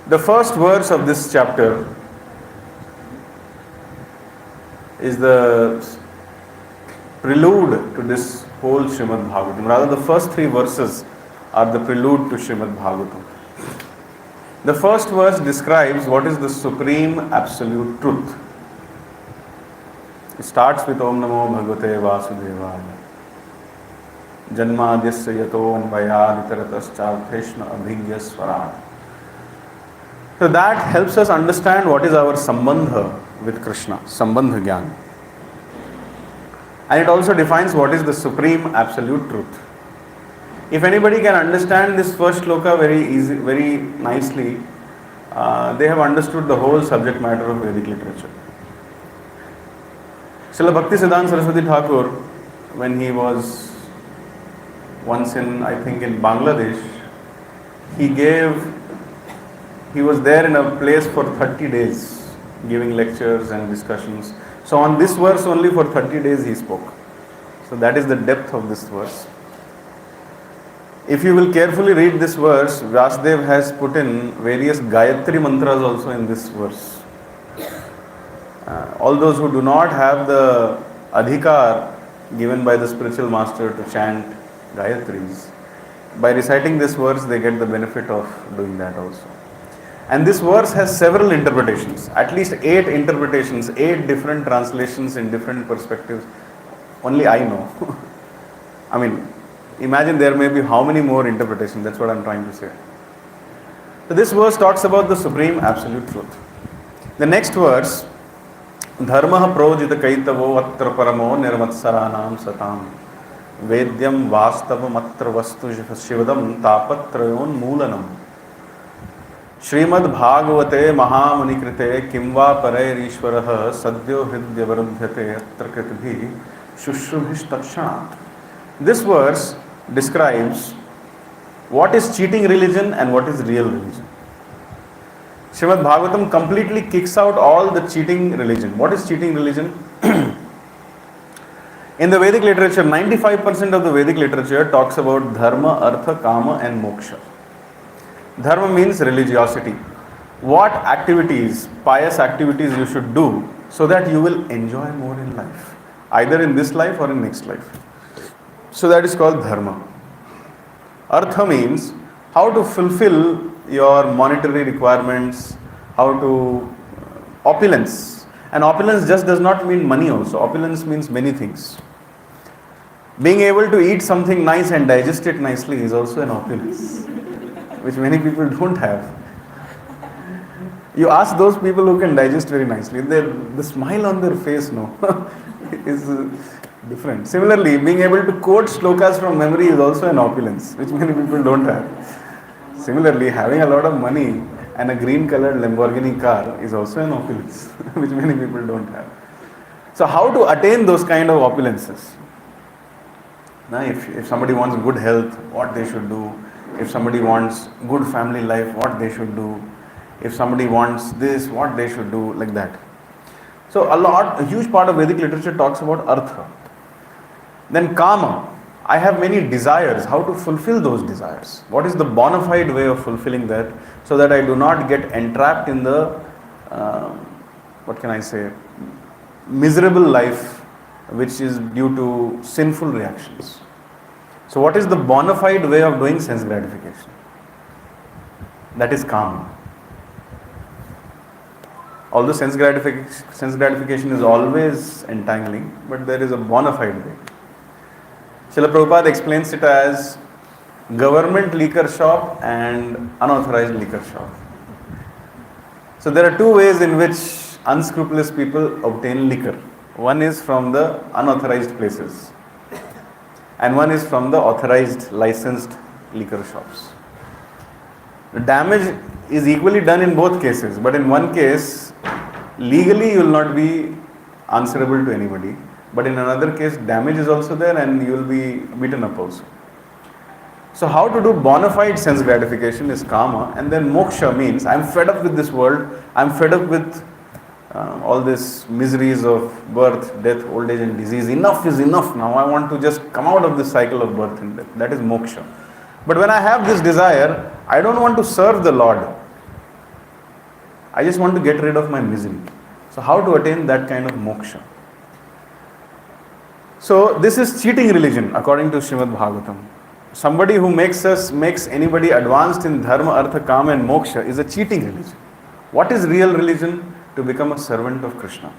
The first verse of this chapter is the prelude to this whole Srimad Bhagavatam. Rather, the first three verses are the prelude to Srimad Bhagavatam. The first verse describes what is the supreme absolute truth. It starts with Om Namo Bhagavate Vasudevaya. Janmadhyasya yato anvayad itarataschakrishna abhigya swarat. So that helps us understand what is our sambandha with Krishna, sambandha gyan. And it also defines what is the supreme absolute truth. If anybody can understand this first shloka very nicely, they have understood the whole subject matter of Vedic literature. Srila Bhaktisiddhanta Saraswati Thakur, when he was once in Bangladesh, he was there in a place for 30 days giving lectures and discussions. So on this verse only for 30 days he spoke. So that is the depth of this verse. If you will carefully read this verse, Vyasdev has put in various Gayatri mantras also in this verse. All those who do not have the adhikar given by the spiritual master to chant Gayatris, by reciting this verse they get the benefit of doing that also. And this verse has several interpretations, at least 8 interpretations, 8 different translations in different perspectives. Only I know. I mean, imagine there may be how many more interpretations, that's what I'm trying to say. So this verse talks about the supreme absolute truth. The next verse, Dharmaha projita kaitavo atra paramo nirmatsaranam satam vedyam vastavam atra vastu shivadam tapatrayon moolanam Srimad Bhagavate Mahamanikrite Kimva Parairishwaraha Sadhyo Hridya Varudhyate Atra Kritibhi Shushrubhish Takshanat. This verse describes what is cheating religion and what is real religion. Srimad Bhagavatam completely kicks out all the cheating religion. What is cheating religion? In the Vedic literature, 95% of the Vedic literature talks about dharma, artha, kama and moksha. Dharma means religiosity. What activities, pious activities you should do so that you will enjoy more in life, either in this life or in next life. So that is called dharma. Artha means how to fulfill your monetary requirements, how to opulence. And opulence just does not mean money also. Opulence means many things. Being able to eat something nice and digest it nicely is also an opulence, which many people don't have. You ask those people who can digest very nicely, the smile on their face is different. Similarly, being able to quote shlokas from memory is also an opulence, which many people don't have. Similarly, having a lot of money and a green colored Lamborghini car is also an opulence, which many people don't have. So how to attain those kind of opulences? Now, if somebody wants good health, what they should do? If somebody wants good family life, what they should do? If somebody wants this, what they should do, like that. So a huge part of Vedic literature talks about artha. Then kama. I have many desires. How to fulfill those desires? What is the bona fide way of fulfilling that so that I do not get entrapped in the, miserable life which is due to sinful reactions. So what is the bona fide way of doing sense gratification? That is kama. Although sense gratification is always entangling, but there is a bona fide way. Srila Prabhupada explains it as government liquor shop and unauthorized liquor shop. So there are two ways in which unscrupulous people obtain liquor. One is from the unauthorized places and one is from the authorized licensed liquor shops. The damage is equally done in both cases, but in one case legally you will not be answerable to anybody, but in another case damage is also there and you will be beaten up also. So how to do bona fide sense gratification is kama, and then moksha means I am fed up with this world, I am fed up with all these miseries of birth, death, old age and disease. Enough is enough now. I want to just come out of this cycle of birth and death. That is moksha. But when I have this desire, I don't want to serve the Lord. I just want to get rid of my misery. So how to attain that kind of moksha? So this is cheating religion according to Srimad Bhagavatam. Somebody who makes anybody advanced in dharma, artha, kama and moksha is a cheating religion. What is real religion? To become a servant of Krishna.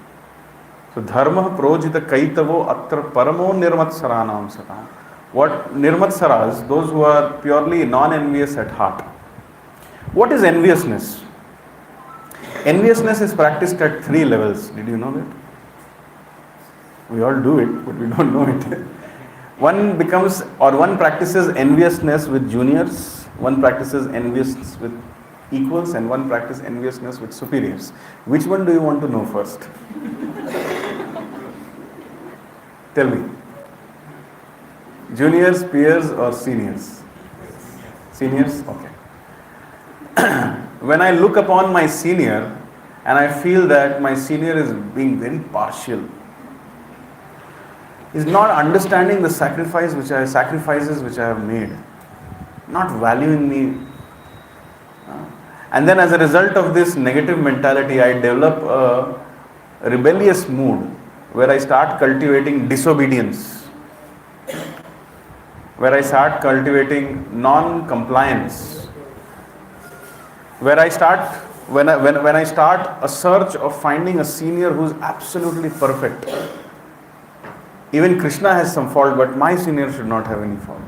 So dharma projita kaitavo atra paramo nirmatsaranam satam. What nirmatsaras, those who are purely non-envious at heart. What is enviousness? Enviousness is practiced at 3 levels. Did you know that? We all do it, but we don't know it. One practices enviousness with juniors, one practices enviousness with equals, and one practices enviousness with superiors. Which one do you want to know first? Tell me. Juniors, peers or seniors? Seniors? Okay. When I look upon my senior and I feel that my senior is being very partial, is not understanding the sacrifices which I have made, not valuing me. And then as a result of this negative mentality, I develop a rebellious mood where I start cultivating disobedience, where I start cultivating non-compliance, where I start, when I start a search of finding a senior who is absolutely perfect. Even Krishna has some fault, but my senior should not have any fault.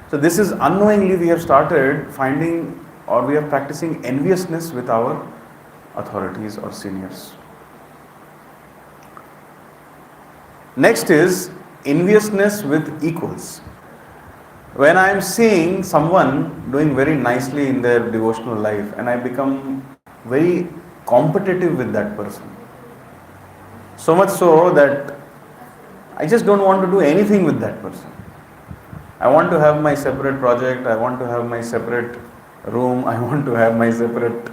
So this is unknowingly we have started finding, or we are practicing enviousness with our authorities or seniors. Next is enviousness with equals. When I am seeing someone doing very nicely in their devotional life and I become very competitive with that person, so much so that I just don't want to do anything with that person. I want to have my separate project, I want to have my separate room, I want to have my separate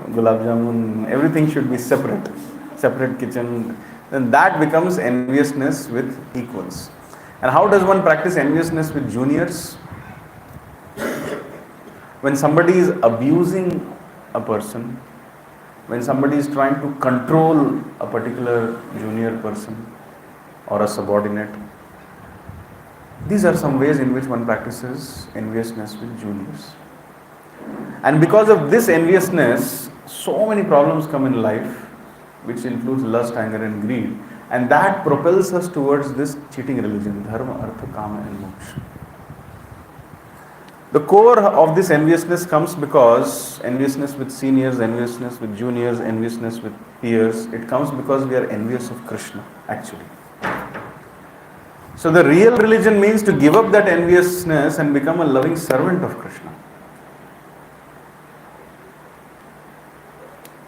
gulab jamun, everything should be separate kitchen. Then that becomes enviousness with equals. And how does one practice enviousness with juniors? When somebody is abusing a person, when somebody is trying to control a particular junior person or a subordinate, these are some ways in which one practices enviousness with juniors. And because of this enviousness, so many problems come in life, which includes lust, anger and greed. And that propels us towards this cheating religion, dharma, artha, kama and moksha. The core of this enviousness comes because enviousness with seniors, enviousness with juniors, enviousness with peers, it comes because we are envious of Krishna, actually. So the real religion means to give up that enviousness and become a loving servant of Krishna.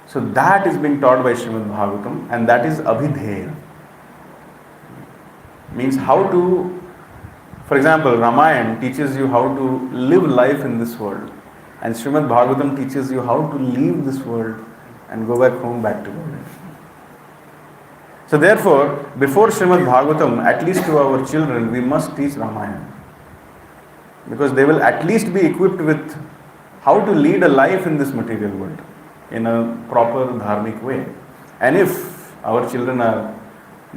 So that is being taught by Srimad Bhagavatam, and that is abhidheya. Means how to, for example, Ramayana teaches you how to live life in this world, and Srimad Bhagavatam teaches you how to leave this world and go back home, back to God. So therefore, before Srimad Bhagavatam, at least to our children, we must teach Ramayana, because they will at least be equipped with how to lead a life in this material world in a proper dharmic way. And if our children are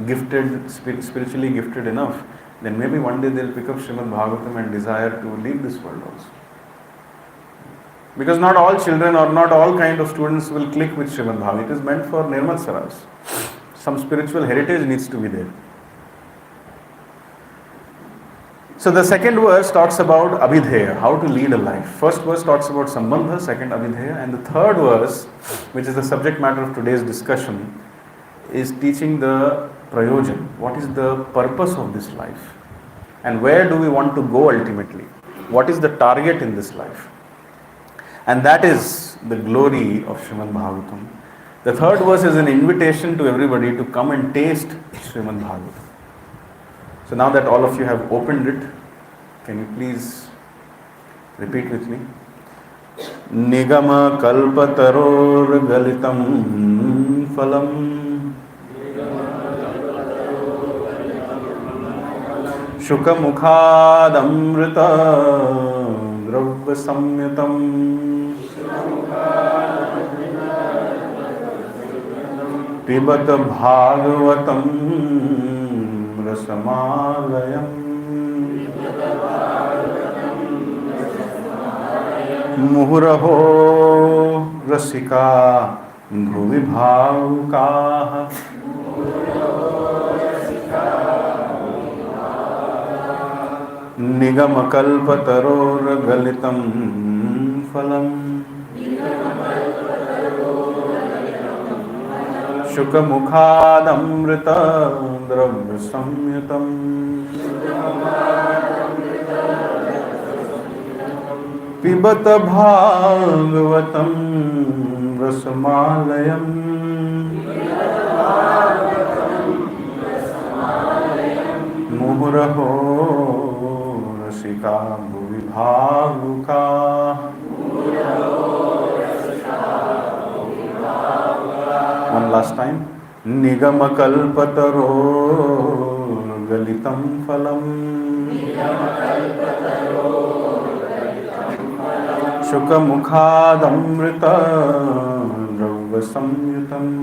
gifted, spiritually gifted enough, then maybe one day they'll pick up Srimad Bhagavatam and desire to leave this world also. Because not all children or not all kind of students will click with Srimad Bhagavatam. It is meant for Nirmatsaras. Some spiritual heritage needs to be there. So the second verse talks about abhidheya, how to lead a life. First verse talks about sambandha, second abhidheya, and the third verse, which is the subject matter of today's discussion, is teaching the prayojan. What is the purpose of this life? And where do we want to go ultimately? What is the target in this life? And that is the glory of Srimad Bhagavatam. The third verse is an invitation to everybody to come and taste Srimad Bhagavatam. So now that all of you have opened it, can you please repeat with me? Nigama kalpataror galitam phalam Shuka mukhadamrita dravya samyatam पिबत भागवतं रसमालयम् मुहुरहो रसिका भुवि भावुकाः निगमकल्पतरोर्गलितं फलम् शुकमुखादमृत द्रव्यसंयुतम् पिबत भागवतं रसमालयम् मुहुरहो रसिका भुवि भावुकाः One last time. निगमकल्पतरो गलितं फलम् शुकमुखादमृत द्रव्यसंयुतम्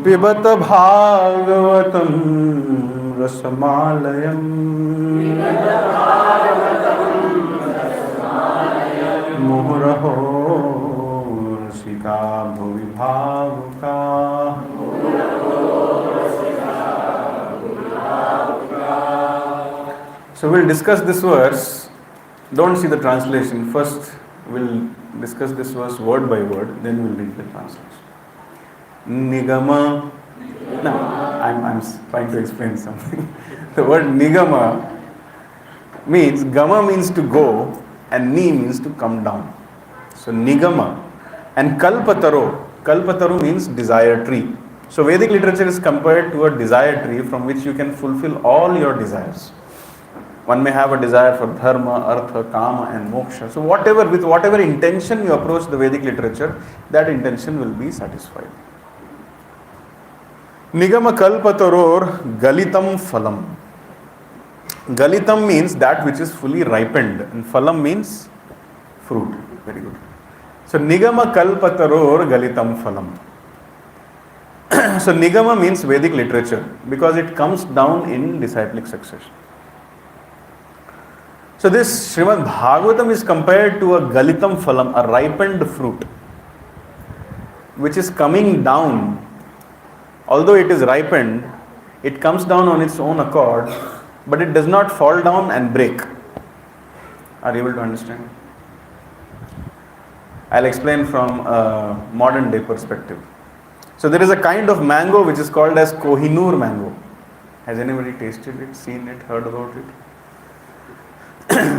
पिबत भागवतं रसमालयम् मुहुरहो रसिका भुवि भावुकाः So we'll discuss this verse. Don't see the translation. First we'll discuss this verse word by word, then we'll read the translation. Nigama. No, I'm trying to explain something. The word nigama means, gama means to go and ni means to come down. So nigama and kalpataro. Kalpataro means desire tree. So Vedic literature is compared to a desire tree from which you can fulfill all your desires. One may have a desire for dharma, artha, kama and moksha. So with whatever intention you approach the Vedic literature, that intention will be satisfied. Nigama kalpataror galitam phalam. Galitam means that which is fully ripened, and phalam means fruit. Very good. So nigama kalpataror galitam phalam. So nigama means Vedic literature because it comes down in disciplic succession. So this Srimad Bhagavatam is compared to a galitam phalam, a ripened fruit, which is coming down. Although it is ripened, it comes down on its own accord, but it does not fall down and break. Are you able to understand? I'll explain from a modern day perspective. So there is a kind of mango which is called as Kohinoor mango. Has anybody tasted it, seen it, heard about it?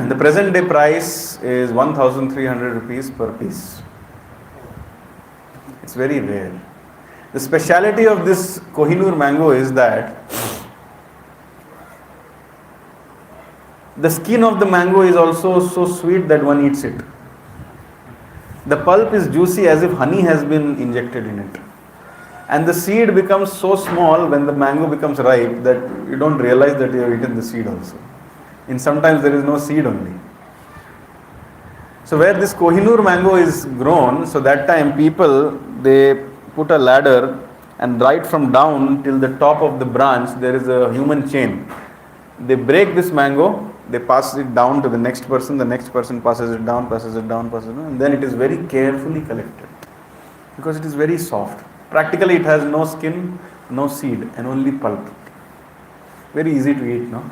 The present day price is 1,300 rupees per piece. It's very rare. The speciality of this Kohinoor mango is that the skin of the mango is also so sweet that one eats it. The pulp is juicy as if honey has been injected in it. And the seed becomes so small when the mango becomes ripe that you don't realize that you have eaten the seed also. In sometimes there is no seed only. So where this Kohinoor mango is grown, so that time people, they put a ladder and right from down till the top of the branch there is a human chain. They break this mango, they pass it down to the next person passes it down, and then it is very carefully collected because it is very soft. Practically it has no skin, no seed and only pulp. Very easy to eat, no?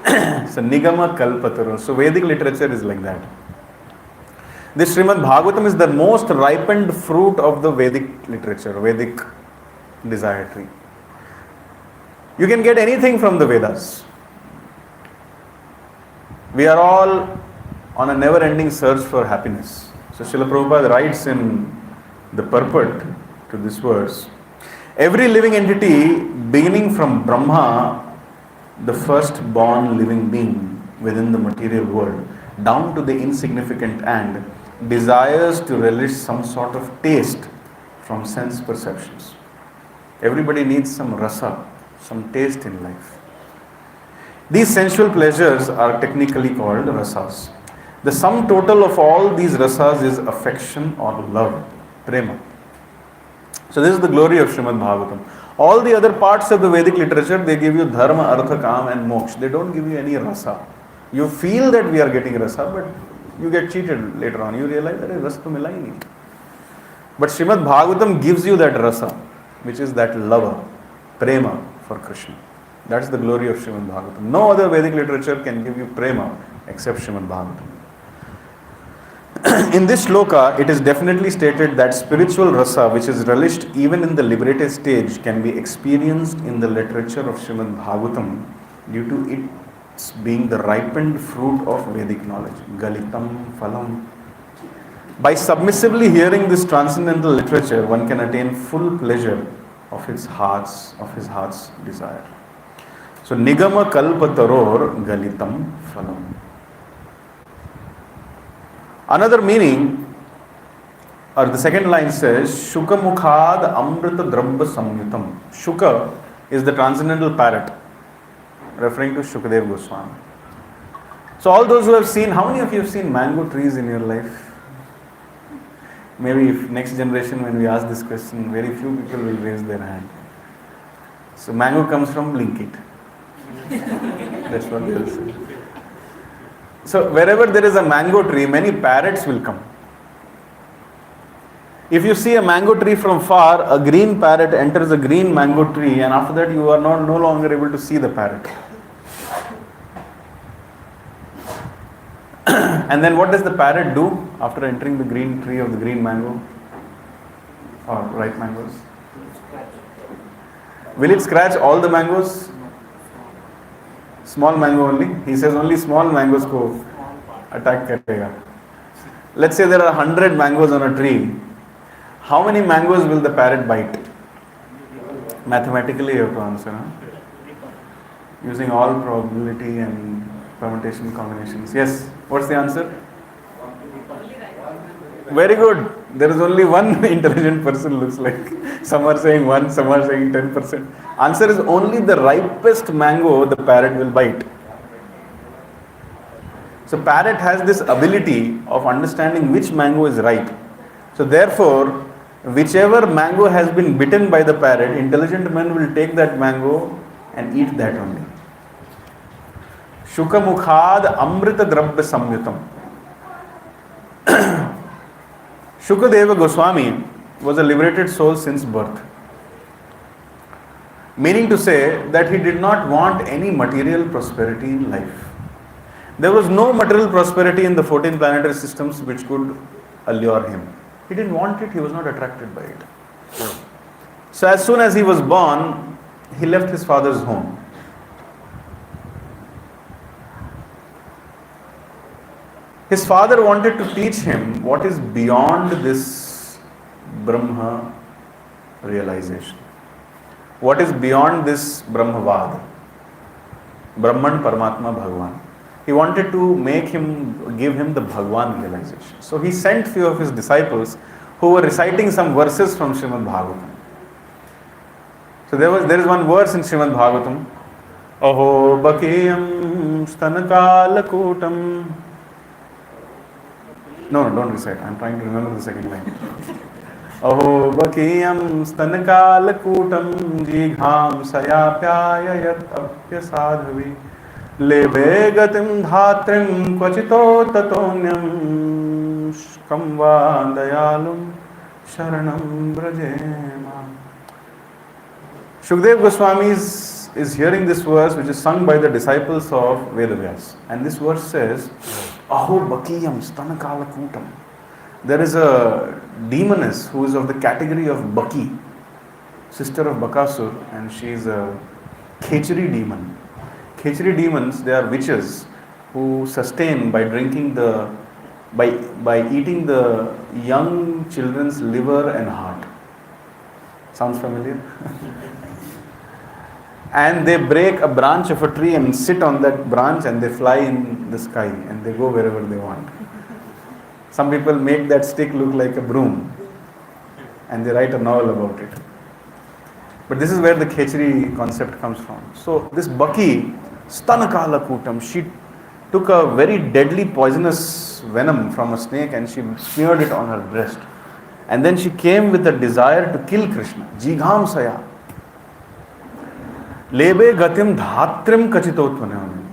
So Nigama Kalpataro. So Vedic literature is like that. This Srimad Bhagavatam is the most ripened fruit of the Vedic literature, Vedic desire tree. You can get anything from the Vedas. We are all on a never-ending search for happiness. So Srila Prabhupada writes in the purport to this verse, every living entity beginning from Brahma, the first born living being within the material world, down to the insignificant ant, desires to relish some sort of taste from sense perceptions. Everybody needs some rasa, some taste in life. These sensual pleasures are technically called rasas. The sum total of all these rasas is affection or love, prema. So this is the glory of Srimad Bhagavatam. All the other parts of the Vedic literature, they give you dharma, artha, kam and moksha. They don't give you any rasa. You feel that we are getting rasa, but you get cheated later on. You realize that rasa to mila hi nahi. But Srimad Bhagavatam gives you that rasa, which is that lava, prema for Krishna. That's the glory of Srimad Bhagavatam. No other Vedic literature can give you prema except Srimad Bhagavatam. In this shloka, it is definitely stated that spiritual rasa, which is relished even in the liberated stage, can be experienced in the literature of Srimad Bhagavatam due to its being the ripened fruit of Vedic knowledge. Galitam phalam. By submissively hearing this transcendental literature, one can attain full pleasure of his heart's desire. So, Nigama kalpataror galitam phalam. Another meaning, or the second line says, Shuka mukhad amrita drabba samyutam. Shuka is the transcendental parrot, referring to Shukadev Goswami. So all those who have seen, how many of you have seen mango trees in your life? Maybe if next generation when we ask this question, very few people will raise their hand. So mango comes from Blinkit. That's what they will say. So wherever there is a mango tree, many parrots will come. If you see a mango tree from far, a green parrot enters a green mango tree, and after that you are no longer able to see the parrot. And then what does the parrot do after entering the green tree of the green mango or ripe mangoes? Will it scratch all the mangoes? Small mango only? He says only small mangoes ko attack karega. Let's say there are 100 mangoes on a tree. How many mangoes will the parrot bite? Mathematically you have to answer. Huh? Using all probability and permutation combinations. Yes, what's the answer? Very good. There is only one intelligent person looks like. Some are saying 1, some are saying 10%. Answer is only the ripest mango the parrot will bite. So parrot has this ability of understanding which mango is ripe. So therefore, whichever mango has been bitten by the parrot, intelligent men will take that mango and eat that only. Shuka mukhad amrita drabya samyutam. Shukadeva Goswami was a liberated soul since birth. Meaning to say that he did not want any material prosperity in life. There was no material prosperity in the 14 planetary systems which could allure him. He didn't want it, he was not attracted by it. So as soon as he was born, he left his father's home. His father wanted to teach him what is beyond this Brahma realization. What is beyond this Brahmavad? Brahman, Paramatma, Bhagavan. He wanted to give him the Bhagavan realization. So he sent few of his disciples who were reciting some verses from Srimad Bhagavatam. So there is one verse in Srimad Bhagavatam. Aho bakiyam stanakalakutam. No, don't recite. I'm trying to remember the second line. Aho bakiyam stanakalakutam jigham sayapyayayat apyasadhavi lebe gatim dhatrim kvachito tatonyam shkamva dayalum sharanam brajema. Shukdev Goswami is hearing this verse which is sung by the disciples of Vedavyas. And this verse says, Aho bakiyam stanakalakutam. There is a demoness who is of the category of Baki, sister of Bakasur, and she is a Khechari demon. Khechari demons, they are witches who sustain by drinking by eating the young children's liver and heart. Sounds familiar? And they break a branch of a tree and sit on that branch and they fly in the sky and they go wherever they want. Some people make that stick look like a broom and they write a novel about it. But this is where the Khechari concept comes from. So this Baki, Stanakala Kutam, took a very deadly poisonous venom from a snake and she smeared it on her breast. And then she came with a desire to kill Krishna. Jigham saya. Lebe gatim dhatrim kachitotvanam.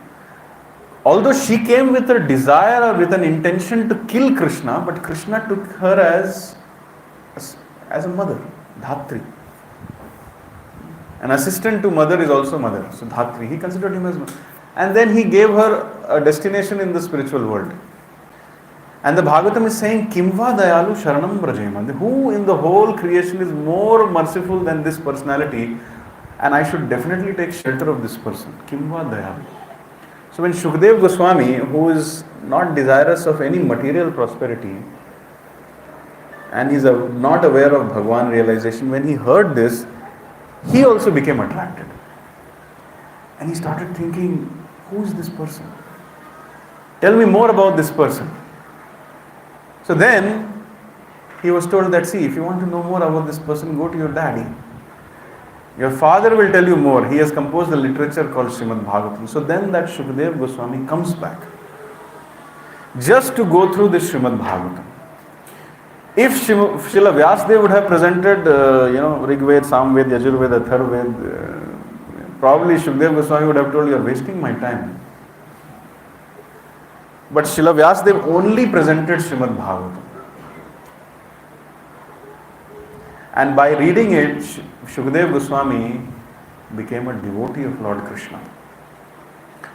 Although she came with a desire or with an intention to kill Krishna, but Krishna took her as a mother, Dhatri. An assistant to mother is also mother. So Dhatri, he considered him as mother. And then he gave her a destination in the spiritual world. And the Bhagavatam is saying, Kimva dayalu sharanam brajema. Who in the whole creation is more merciful than this personality? And I should definitely take shelter of this person. Kimva dayalu. So when Shukdev Goswami, who is not desirous of any material prosperity, and he is not aware of Bhagwan realization, when he heard this, he also became attracted. And he started thinking, who is this person? Tell me more about this person. So then he was told that, see, if you want to know more about this person, go to your daddy. Your father will tell you more. He has composed a literature called Srimad Bhagavatam. So then that Shukdev Goswami comes back just to go through this Srimad Bhagavatam. If Srila Vyasadeva would have presented, Rig Ved, Sam Ved, Yajur Ved, Athar Ved, probably Shukdev Goswami would have told you, are wasting my time. But Srila Vyasadeva only presented Srimad Bhagavatam. And by reading it, Shukdev Goswami became a devotee of Lord Krishna.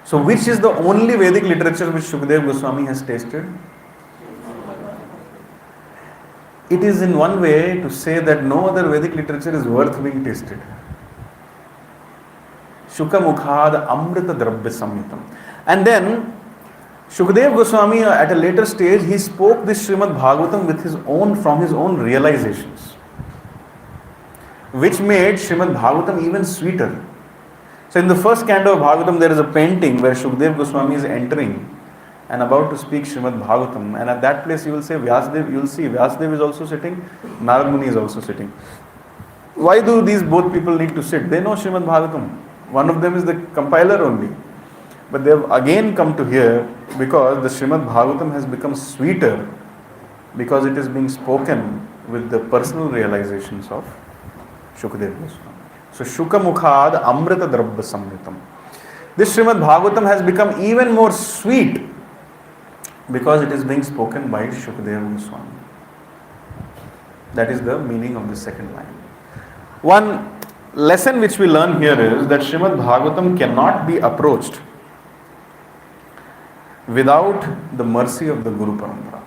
So which is the only Vedic literature which Shukdev Goswami has tasted? It is in one way to say that no other Vedic literature is worth being tasted. Shuka Mukhad Amrita Drabya Samhitam. And then Shukdev Goswami at a later stage, he spoke this Srimad Bhagavatam from his own realizations, which made Srimad Bhagavatam even sweeter. So in the first canto of Bhagavatam, there is a painting where Shukdev Goswami is entering and about to speak Srimad Bhagavatam. And at that place you will say Vyasadeva, you will see Vyasadeva is also sitting, Narad Muni is also sitting. Why do these both people need to sit? They know Srimad Bhagavatam. One of them is the compiler only. But they have again come to hear because the Srimad Bhagavatam has become sweeter because it is being spoken with the personal realizations of Shukdev Goswami. So Shuka Mukhad Amrita Drabya Samritam. This Srimad Bhagavatam has become even more sweet because it is being spoken by Shukdev Goswami. That is the meaning of the second line. One lesson which we learn here is that Srimad Bhagavatam cannot be approached without the mercy of the Guru Parampara.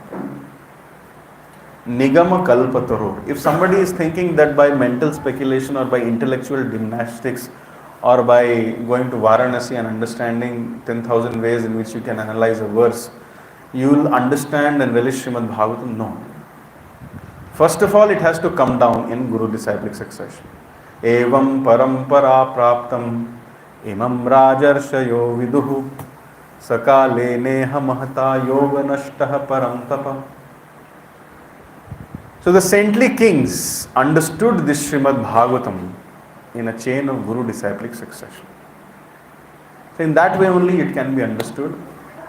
Nigama Kalpataror. If somebody is thinking that by mental speculation or by intellectual gymnastics or by going to Varanasi and understanding 10,000 ways in which you can analyze a verse, you will understand and relish Srimad Bhagavatam, no. First of all, it has to come down in Guru-disciplic succession. Evam parampara praptam imam rajarshayo viduhu sakale neha mahata yoga nashtaha param tapa. So the saintly kings understood this Srimad Bhagavatam in a chain of Guru-disciplic succession. So in that way only it can be understood.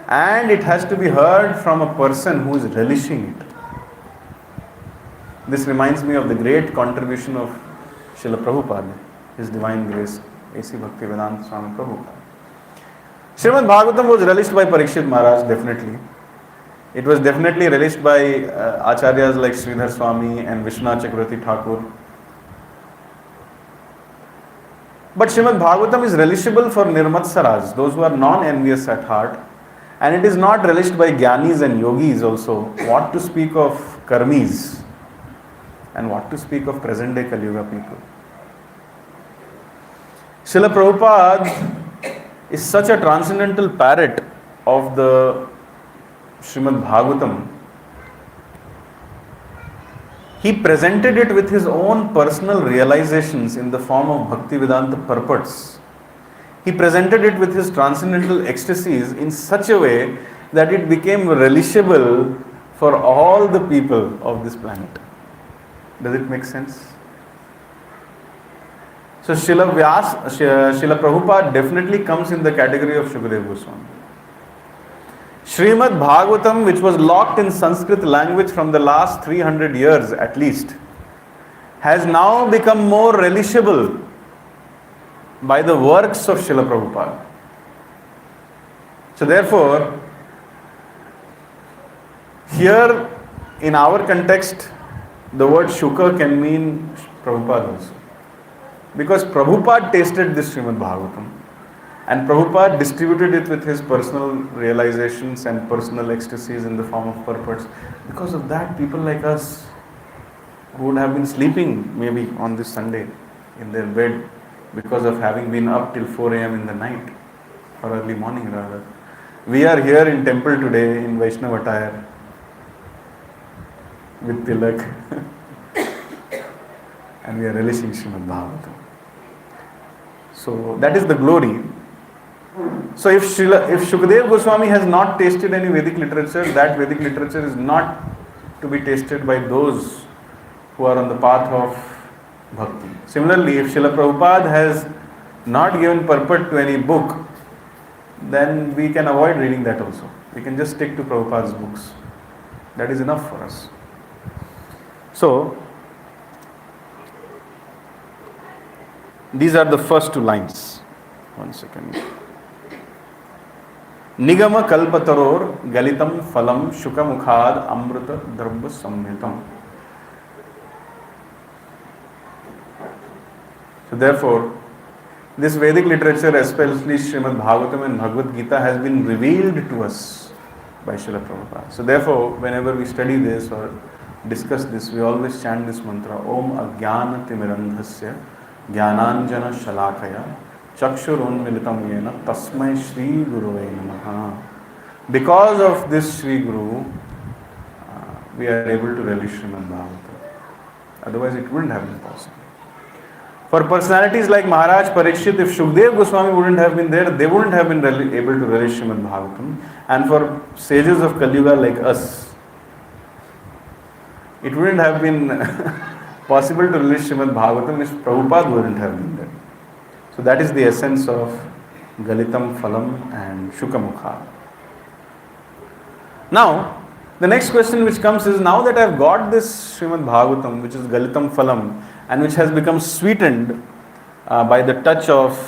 And it has to be heard from a person who is relishing it. This reminds me of the great contribution of Srila Prabhupada, His Divine Grace, A.C. Bhaktivedanta Swami Prabhupada. Srimad Bhagavatam was relished by Parikshit Maharaj, definitely. It was definitely relished by Acharyas like Sridhar Swami and Vishwanath Chakravarti Thakur. But Srimad Bhagavatam is relishable for Nirmatsaraj, those who are non-envious at heart. And it is not relished by Gyanis and Yogis also. What to speak of Karmis and what to speak of present day Kali Yuga people. Srila Prabhupada is such a transcendental parrot of the Srimad Bhagavatam. He presented it with his own personal realizations in the form of Bhaktivedanta purports. He presented it with his transcendental ecstasies in such a way that it became relishable for all the people of this planet. Does it make sense? So Srila Prabhupada definitely comes in the category of Shukadeva Goswami. Srimad Bhagavatam, which was locked in Sanskrit language from the last 300 years at least, has now become more relishable by the works of Srila Prabhupada. So therefore, here in our context, the word Shuka can mean Prabhupada also. Because Prabhupada tasted this Srimad Bhagavatam and Prabhupada distributed it with his personal realizations and personal ecstasies in the form of purports. Because of that, people like us who would have been sleeping maybe on this Sunday in their bed because of having been up till 4 a.m. in the night or early morning rather. We are here in temple today in Vaishnava attire with tilak and we are relishing Srimad Bhagavatam. So that is the glory. So if Shukadeva Goswami has not tasted any Vedic literature, that Vedic literature is not to be tasted by those who are on the path of bhakti. Similarly, if Srila Prabhupada has not given purport to any book, then we can avoid reading that also. We can just stick to Prabhupada's books. That is enough for us. So, these are the first two lines. One second. Nigama kalpataror galitam phalam shukamukhad amrita drabha samhitam. So therefore, this Vedic literature, especially Srimad Bhagavatam and Bhagavad Gita, has been revealed to us by Srila Prabhupada. So therefore, whenever we study this or discuss this, we always chant this mantra, Om Ajnana Timirandhasya Jnananjana Shalakaya Chakshurunmilitam Yena Tasmai Shri Guruvai Namaha. Because of this Shri Guru, we are able to relish Srimad Bhagavatam. Otherwise, it wouldn't have been possible. For personalities like Maharaj Parikshit, if Shukdev Goswami wouldn't have been there, they wouldn't have been able to relish Srimad Bhagavatam. And for sages of Kali Yuga like us, it wouldn't have been possible to relish Srimad Bhagavatam if Prabhupada wouldn't have been there. So that is the essence of Galitam Phalam and Shukamukha. Now, the next question which comes is, now that I have got this Srimad Bhagavatam, which is Galitam Phalam, and which has become sweetened by the touch of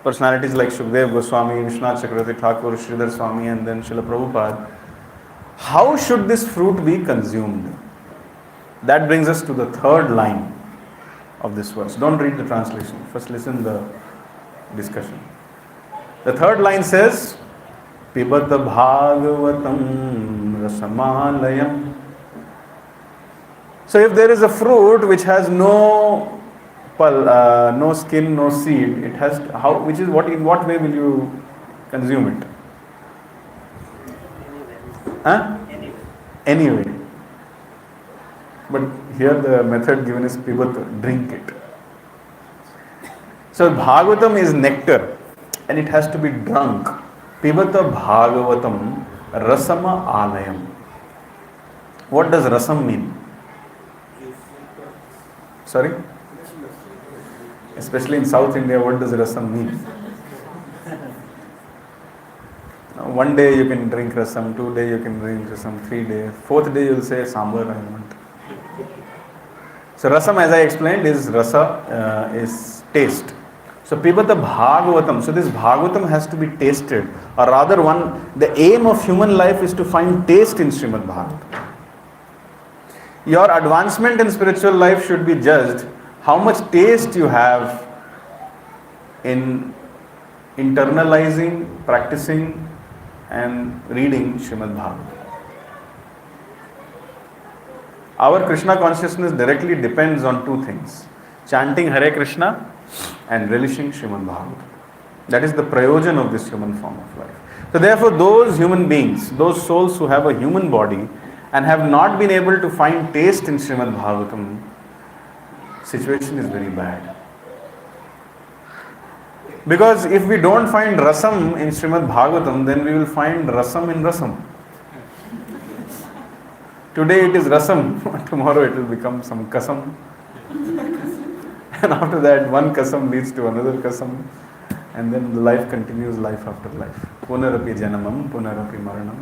personalities like Shukdev Goswami, Vishwanath Chakravarti Thakur, Sridhar Swami, and then Srila Prabhupada, how should this fruit be consumed? That brings us to the third line of this verse. Don't read the translation. First listen the discussion. The third line says, Pibata Bhagavatam Rasamalayam. So if there is a fruit which has no no skin, no seed, it has in what way will you consume it? Anyway. But here the method given is pibata, drink it. So Bhagavatam is nectar and it has to be drunk. Pibata Bhagavatam Rasama Alayam. What does rasam mean? Sorry? Especially in South India, what does rasam mean? One day you can drink rasam, 2 days you can drink rasam, 3 days, 4th day you will say sambar I want. So rasam, as I explained, is rasa, is taste. So pibata Bhagavatam. So this Bhagavatam has to be tasted, or rather the aim of human life is to find taste in Srimad Bhagavatam. Your advancement in spiritual life should be judged how much taste you have in internalizing, practicing and reading Srimad Bhagavatam. Our Krishna consciousness directly depends on two things: chanting Hare Krishna and relishing Srimad Bhagavatam. That is the prayojan of this human form of life. So therefore, those human beings, those souls who have a human body and have not been able to find taste in Srimad Bhagavatam, situation is very bad. Because if we don't find rasam in Srimad Bhagavatam, then we will find rasam in rasam. Today it is rasam, tomorrow it will become some kasam. And after that, one kasam leads to another kasam. And then the life continues, life after life. Punarapi janamam, punarapi maranam,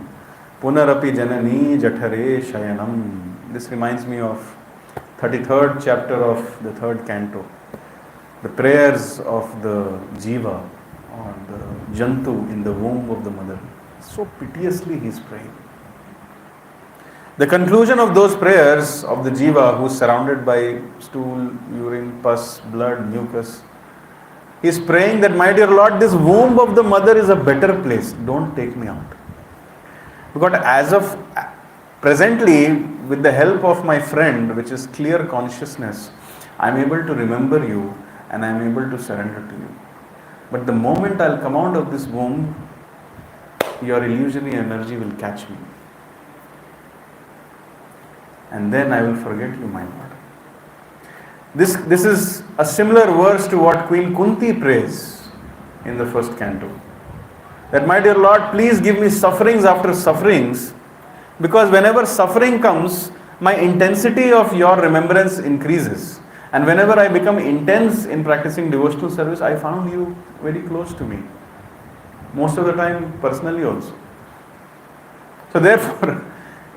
punarapi janani jathare shayanam. This reminds me of 33rd chapter of the 3rd canto. The prayers of the jiva or the jantu in the womb of the mother. So piteously he is praying. The conclusion of those prayers of the jiva who is surrounded by stool, urine, pus, blood, mucus, he is praying that, my dear Lord, this womb of the mother is a better place. Don't take me out. Because as of presently, with the help of my friend, which is clear consciousness, I am able to remember you and I am able to surrender to you. But the moment I'll come out of this womb, your illusory energy will catch me. And then I will forget you, my Lord. This is a similar verse to what Queen Kunti prays in the 1st canto. That, my dear Lord, please give me sufferings after sufferings, because whenever suffering comes, my intensity of your remembrance increases. And whenever I become intense in practicing devotional service, I found you very close to me. Most of the time, personally also. So therefore,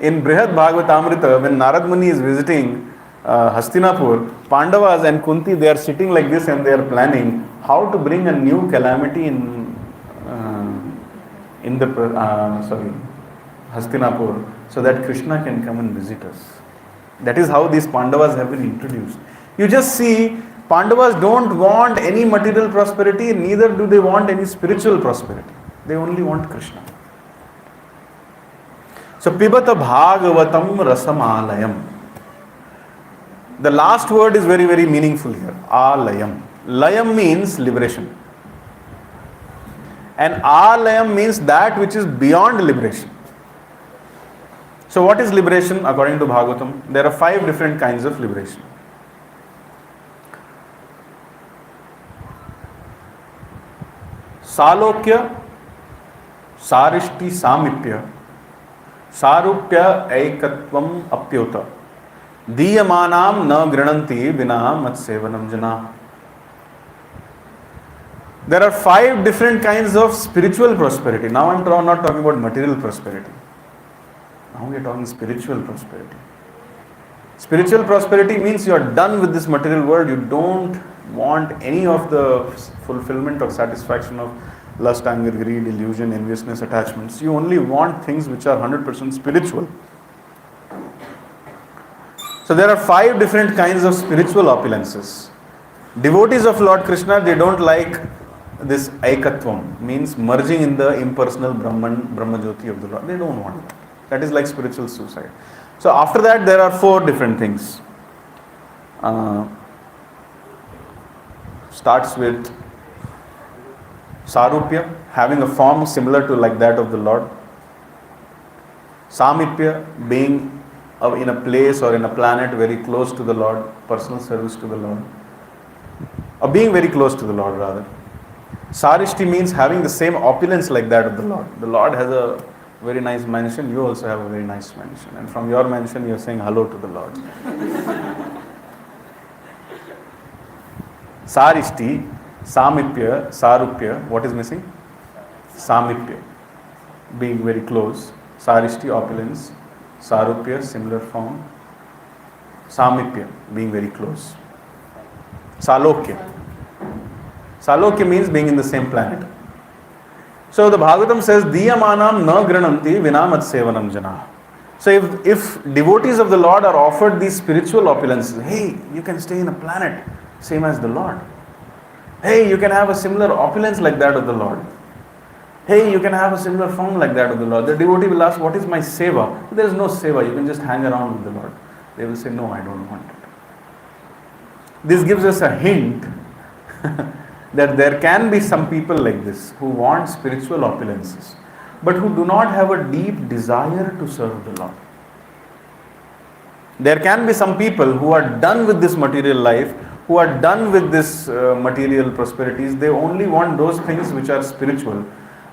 in Brihad Bhagavatamrita, when Narad Muni is visiting Hastinapur, Pandavas and Kunti, they are sitting like this and they are planning how to bring a new calamity in Hastinapur, so that Krishna can come and visit us. That is how these Pandavas have been introduced. You just see, Pandavas don't want any material prosperity, neither do they want any spiritual prosperity. They only want Krishna. So, Pibata Bhagavatam Rasamalayam. The last word is very, very meaningful here. Alayam. Layam means liberation. And alayam means that which is beyond liberation. So what is liberation according to Bhagavatam? There are 5 different kinds of liberation. Salokya, Sarishti Samipya, Sarupya Aikatvam Apyota, Diyamanam na grinanti vina matsevanam jana. There are 5 different kinds of spiritual prosperity. Now I am not talking about material prosperity. Now we are talking spiritual prosperity. Spiritual prosperity means you are done with this material world. You don't want any of the fulfillment or satisfaction of lust, anger, greed, illusion, enviousness, attachments. You only want things which are 100% spiritual. So there are 5 different kinds of spiritual opulences. Devotees of Lord Krishna, they don't like this aikatvam, means merging in the impersonal Brahmajyoti of the Lord. They don't want that. That is like spiritual suicide. So after that there are 4 different things. Starts with Sarupya, having a form similar to like that of the Lord. Samipya, being in a place or in a planet very close to the Lord, personal service to the Lord. Or being very close to the Lord rather. Sarishti means having the same opulence like that of the Lord. The Lord has a very nice mansion, you also have a very nice mansion. And from your mansion you are saying hello to the Lord. Sarishti, Samipya, Sarupya, what is missing? Samipya, being very close. Sarishti, opulence. Sarupya, similar form. Samipya, being very close. Salokya. Salokya means being in the same planet. So the Bhagavatam says, Diyamanam na grananti vinamat sevanam jana. So if devotees of the Lord are offered these spiritual opulences, hey, you can stay in a planet same as the Lord. Hey, you can have a similar opulence like that of the Lord. Hey, you can have a similar form like that of the Lord. The devotee will ask, what is my seva? There is no seva, you can just hang around with the Lord. They will say, no, I don't want it. This gives us a hint that there can be some people like this who want spiritual opulences, but who do not have a deep desire to serve the Lord. There can be some people who are done with this material life, who are done with this material prosperities. They only want those things which are spiritual.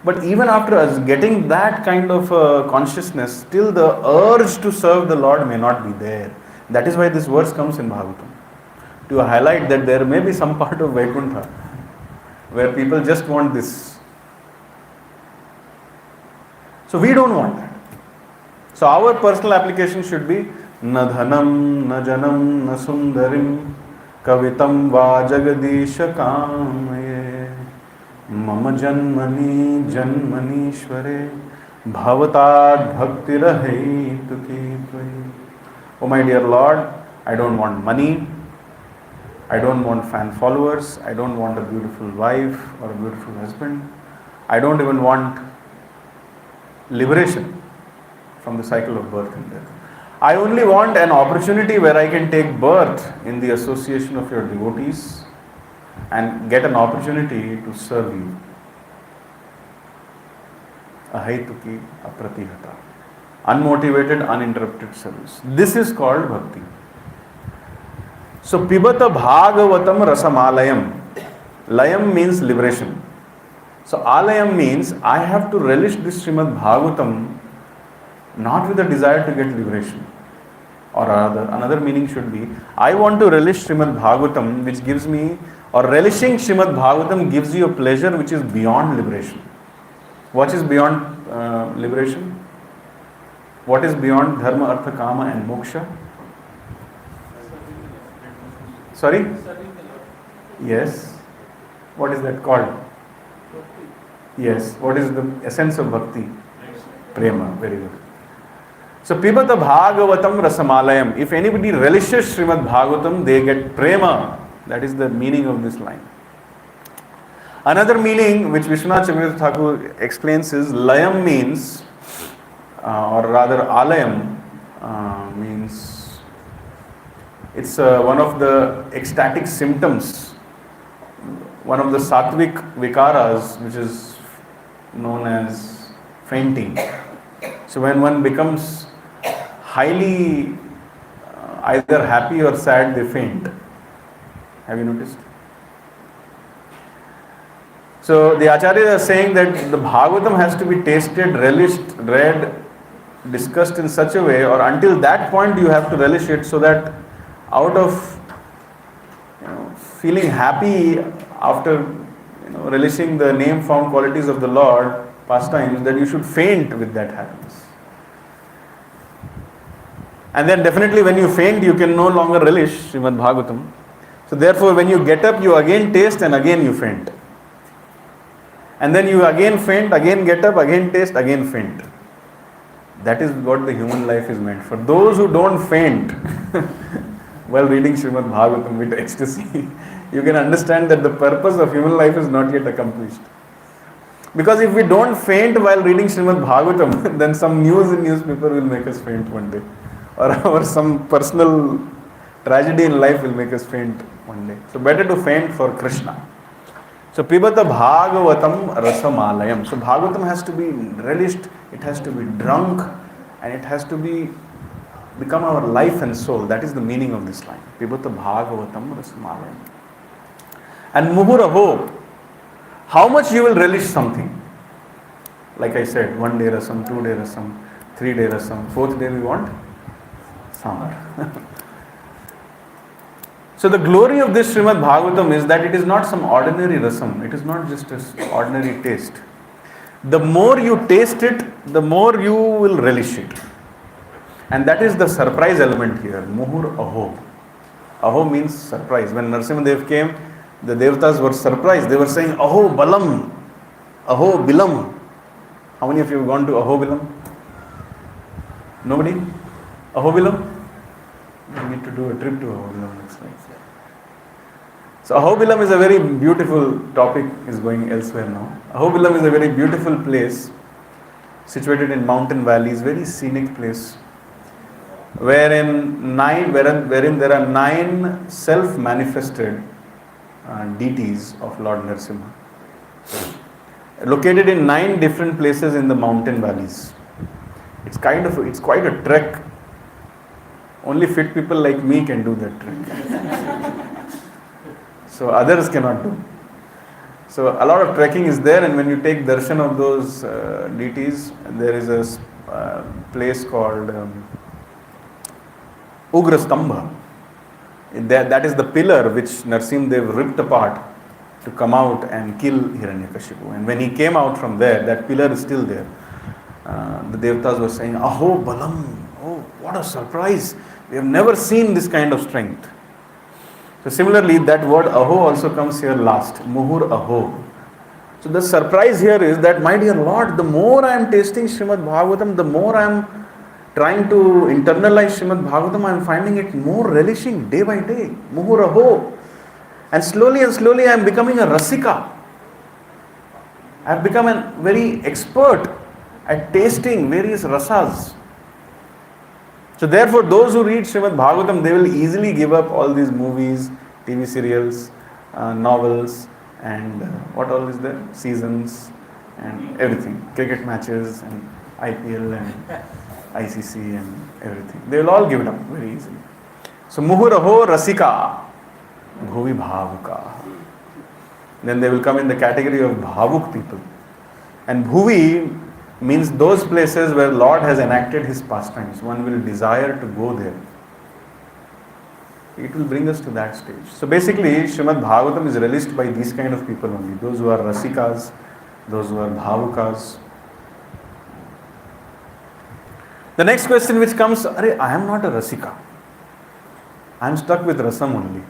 But even after us getting that kind of consciousness, still the urge to serve the Lord may not be there. That is why this verse comes in Bhagavatam, to highlight that there may be some part of Vaikuntha where people just want this. So we don't want that. So our personal application should be na dhanam, na janam, na sundarim, kavitam va jagadisha kamaye, mama janmani janmanishware, bhavatad bhaktirahaitu ki. Oh my dear Lord, I don't want money, I don't want fan followers, I don't want a beautiful wife or a beautiful husband, I don't even want liberation from the cycle of birth and death. I only want an opportunity where I can take birth in the association of your devotees and get an opportunity to serve you. Ahaituki apratihata. Unmotivated, uninterrupted service. This is called bhakti. So, pibata bhagavatam rasamalayam. Layam means liberation. So, alayam means I have to relish this Srimad Bhagavatam not with a desire to get liberation. Or rather, another meaning should be, I want to relish Srimad Bhagavatam, which gives me, or relishing Srimad Bhagavatam gives you a pleasure which is beyond liberation. What is beyond liberation? What is beyond dharma, artha, kama and moksha? Sorry? Yes. What is that called? Yes. What is the essence of bhakti? Prema. Very good. So, pibata bhagavatam rasamalayam. If anybody relishes Srimad Bhagavatam, they get prema. That is the meaning of this line. Another meaning which Vishwanath Chakravarti Thakur explains is layam means, or rather alayam means, it's one of the ecstatic symptoms, one of the sattvic vikaras, which is known as fainting. So when one becomes highly either happy or sad, they faint. Have you noticed? So the Acharyas are saying that the Bhagavatam has to be tasted, relished, read, discussed in such a way, or until that point you have to relish it, so that out of feeling happy after relishing the name form qualities of the Lord, pastimes, that you should faint with that happiness. And then definitely when you faint, you can no longer relish Srimad Bhagavatam. So therefore when you get up, you again taste and again you faint. And then you again faint, again get up, again taste, again faint. That is what the human life is meant for. Those who don't faint while reading Srimad Bhagavatam with ecstasy, you can understand that the purpose of human life is not yet accomplished. Because if we don't faint while reading Srimad Bhagavatam, then some news in newspaper will make us faint one day. Or some personal tragedy in life will make us faint one day. So better to faint for Krishna. So pibata bhagavatam rasamalayam. So Bhagavatam has to be relished, it has to be drunk, and it has to become our life and soul. That is the meaning of this line. Pibata bhagavatam rasamalayam. And muhuraho, how much you will relish something. Like I said, 1 day rasam, 2 day rasam, 3 day rasam, 4th day we want sambar. So the glory of this Srimad Bhagavatam is that it is not some ordinary rasam. It is not just an ordinary taste. The more you taste it, the more you will relish it. And that is the surprise element here. Muhur aho. Aho means surprise. When Narasimha Dev came, the Devatas were surprised. They were saying, Aho Balam, Aho Bilam. How many of you have gone to Aho Bilam? Nobody? Aho Bilam? We need to do a trip to Aho Bilam next time. So Aho Bilam is a very beautiful topic, is going elsewhere now. Aho Bilam is a very beautiful place, situated in mountain valleys, very scenic place, wherein there are 9 self-manifested deities of Lord Narasimha, located in 9 different places in the mountain valleys. It's quite a trek. Only fit people like me can do that trek. So others cannot do. So a lot of trekking is there, and when you take darshan of those deities, there is a place called Ugra Stambha. That is the pillar which Narasimha Dev ripped apart to come out and kill Hiranyakashipu. And when he came out from there, that pillar is still there. The Devatas were saying, Aho Balam, oh what a surprise, we have never seen this kind of strength. So similarly, that word Aho also comes here last, Muhur Aho. So the surprise here is that, my dear Lord, the more I am tasting Srimad Bhagavatam, the more I am trying to internalize Srimad Bhagavatam, I am finding it more relishing day by day. Muhur Aho. And slowly I am becoming a Rasika. I have become a very expert at tasting various rasas. So therefore, those who read Srimad Bhagavatam, they will easily give up all these movies, TV serials, novels, and what all is there? Seasons and everything. Cricket matches and IPL and ICC and everything. They will all give it up very easily. So Muhuraho Rasika Bhuvi Bhavuka. Then they will come in the category of Bhavuk people. And Bhuvi means those places where Lord has enacted His pastimes. One will desire to go there. It will bring us to that stage. So basically, Srimad Bhagavatam is relished by these kind of people only. Those who are Rasikas, those who are Bhavukas. The next question which comes, I am not a Rasika. I am stuck with Rasam only.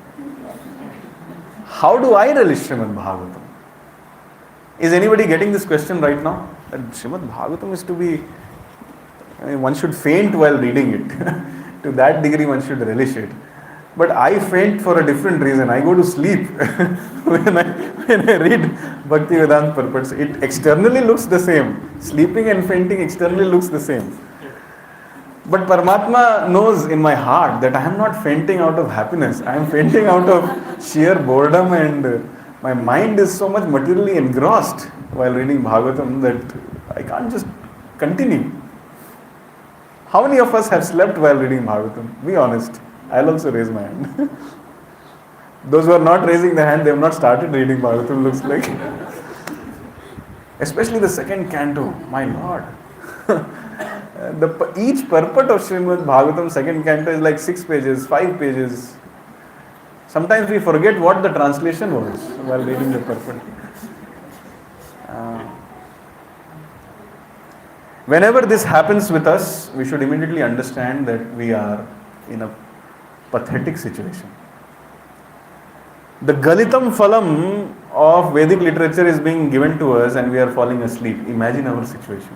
How do I relish Srimad Bhagavatam? Is anybody getting this question right now? That Srimad Bhagavatam is to be, one should faint while reading it. To that degree one should relish it. But I faint for a different reason. I go to sleep when I read Bhakti Vedanta purports. It externally looks the same. Sleeping and fainting externally looks the same. But Paramatma knows in my heart that I am not fainting out of happiness. I am fainting out of sheer boredom, and my mind is so much materially engrossed while reading Bhagavatam that I can't just continue. How many of us have slept while reading Bhagavatam? Be honest. I'll also raise my hand. Those who are not raising their hand, they have not started reading Bhagavatam, looks like. Especially the second canto. My Lord. Each purport of Srimad Bhagavatam second canto is like 6 pages, 5 pages. Sometimes we forget what the translation was while reading the purport. Whenever this happens with us, we should immediately understand that we are in a pathetic situation. The Galitam Phalam of Vedic literature is being given to us and we are falling asleep. Imagine our situation.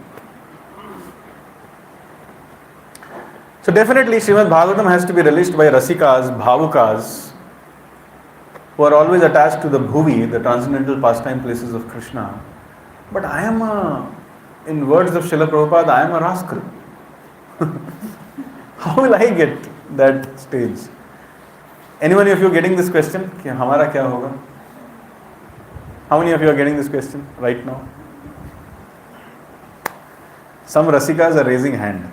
So definitely Srimad Bhagavatam has to be relished by Rasikas, Bhavukas, who are always attached to the Bhuvi, the transcendental pastime places of Krishna. But I am in words of Srila Prabhupada, I am a rascal. How will I get that stage? Anyone of you getting this question? Hamara kya hoga? How many of you are getting this question right now? Some Rasikas are raising hand.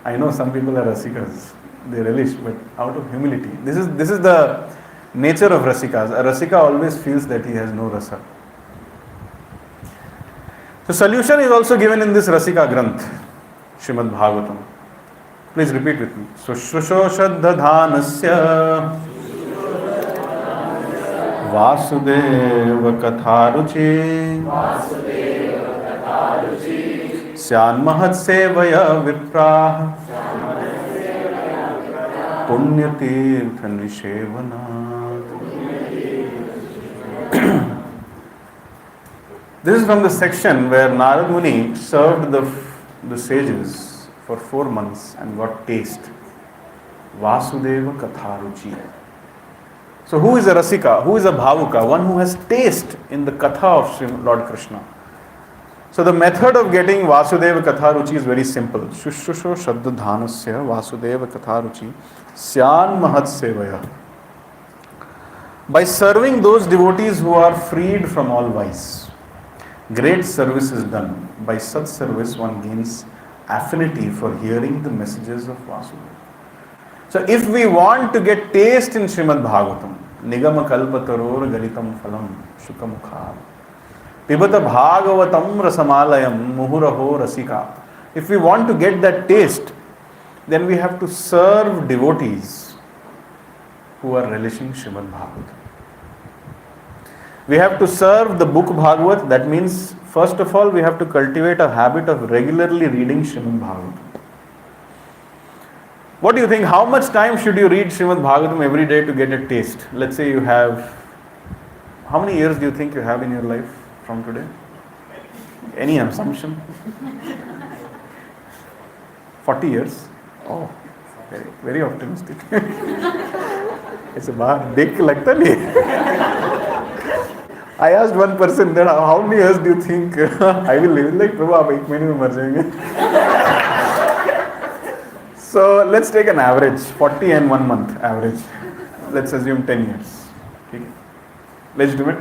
I know some people are Rasikas. They relish, but out of humility. This is the nature of Rasikas. A Rasika always feels that he has no rasa. So solution is also given in this Rasika Granth, Srimad Bhagavatam. Please repeat with me. Sushrusho Shraddhadhanasya Vasudeva Katharuchi Syan Mahat Sevaya Viprah Punyatirtha Nishevanat. This is from the section where Narad Muni served the sages for 4 months and got taste. Vasudeva Katharuchi. So who is a Rasika? Who is a Bhavuka? One who has taste in the Katha of Sri Lord Krishna. So the method of getting Vasudeva Katharuchi is very simple. Shushusho Shaddadhanasya Vasudeva Katharuchi Syan Mahat Sevaya. By serving those devotees who are freed from all vice, great service is done. By such service one gains affinity for hearing the messages of Vasudeva. So if we want to get taste in Srimad Bhagavatam, Nigama Kalpataror Galitam Phalam Shukamukhar Pibata Bhagavatam Rasamalayam Muhuraho Rasika. If we want to get that taste, then we have to serve devotees who are relishing Srimad Bhagavatam. We have to serve the book Bhagavat. That means, first of all, we have to cultivate a habit of regularly reading Srimad Bhagavatam. What do you think? How much time should you read Srimad Bhagavatam every day to get a taste? Let's say you have, how many years do you think you have in your life from today? Any assumption? 40 years? Oh, very, very optimistic. It's a big lagta nahi. I asked one person that how many years do you think I will live? Like, Prabhu, aap 1 mahine mein mar jayenge. So let's take an average, 40 and 1 month average. Let's assume 10 years. Okay. Let's do it.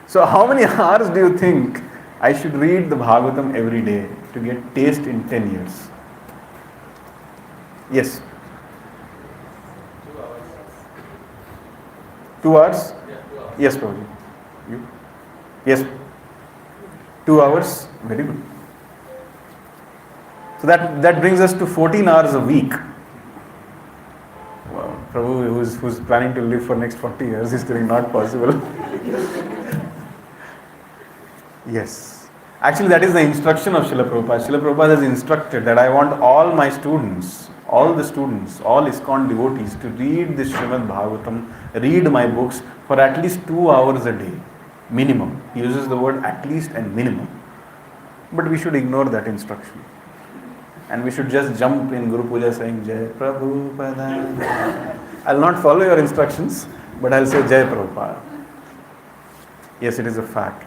So how many hours do you think I should read the Bhagavatam every day to get taste in 10 years? Yes. 2 hours? Yes, Prabhuji. You? Yes. 2 hours? Very good. So that brings us to 14 hours a week. Wow. Prabhu, who's planning to live for next 40 years, is telling not possible. Yes. Actually, that is the instruction of Srila Prabhupada. Srila Prabhupada has instructed that I want all my students, all ISKCON devotees to read this Srimad Bhagavatam, read my books for at least 2 hours a day. Minimum. He uses the word at least and minimum. But we should ignore that instruction. And we should just jump in Guru Puja saying, Jai Prabhupada. I'll not follow your instructions, but I'll say Jai Prabhupada. Yes, it is a fact.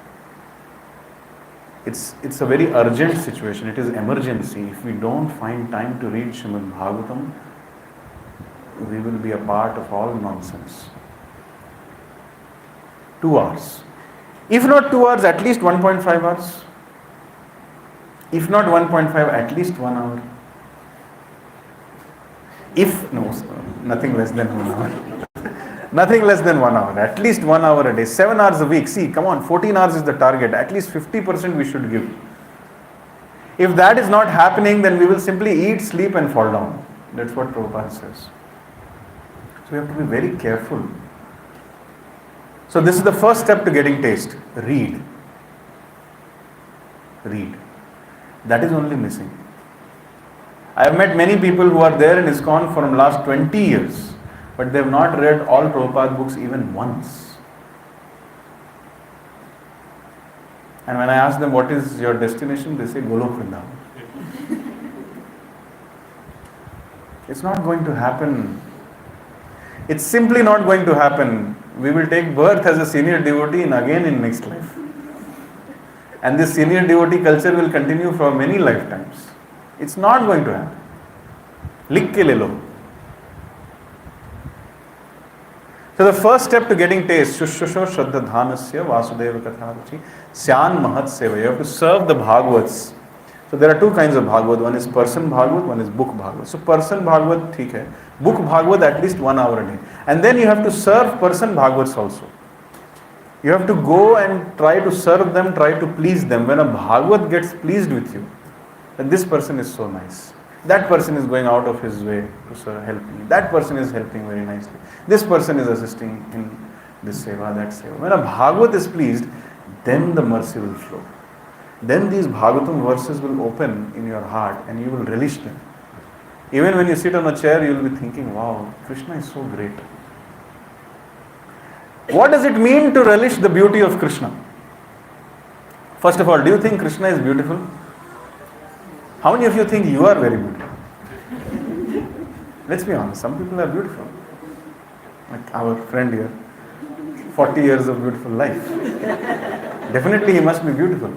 It's a very urgent situation. It is emergency. If we don't find time to read Srimad Bhagavatam, we will be a part of all nonsense. 2 hours. If not 2 hours, at least 1.5 hours. If not 1.5, at least 1 hour. Nothing less than 1 hour. Nothing less than 1 hour. At least 1 hour a day. 7 hours a week. See, come on, 14 hours is the target. At least 50% we should give. If that is not happening, then we will simply eat, sleep and fall down. That's what Prabhupada says. So we have to be very careful. So this is the first step to getting taste. Read. Read. That is only missing. I have met many people who are there in ISKCON from last 20 years, but they have not read all Prabhupada books even once. And when I ask them what is your destination, they say Golok Vrindavan. It's not going to happen. It's simply not going to happen. We will take birth as a senior devotee and again in next life. And this senior devotee culture will continue for many lifetimes. It's not going to happen. Likh ke le lo. So the first step to getting taste, Shushusho Shraddha Dhanasya Vasudeva Katharuchi Syan Mahat Seva. You have to serve the Bhagavats. So there are two kinds of Bhagavat. One is person Bhagavat, one is book Bhagavat. So person Bhagavat, theek hai. Book Bhagavat at least 1 hour a day. And then you have to serve person Bhagavats also. You have to go and try to serve them, try to please them. When a Bhagavat gets pleased with you, that this person is so nice. That person is going out of his way to help me. That person is helping very nicely. This person is assisting in this seva, that seva. When a Bhagavat is pleased, then the mercy will flow. Then these Bhagavatam verses will open in your heart and you will relish them. Even when you sit on a chair, you will be thinking, wow, Krishna is so great. What does it mean to relish the beauty of Krishna? First of all, do you think Krishna is beautiful? How many of you think you are very beautiful? Let's be honest, some people are beautiful. Like our friend here, 40 years of beautiful life. Definitely he must be beautiful.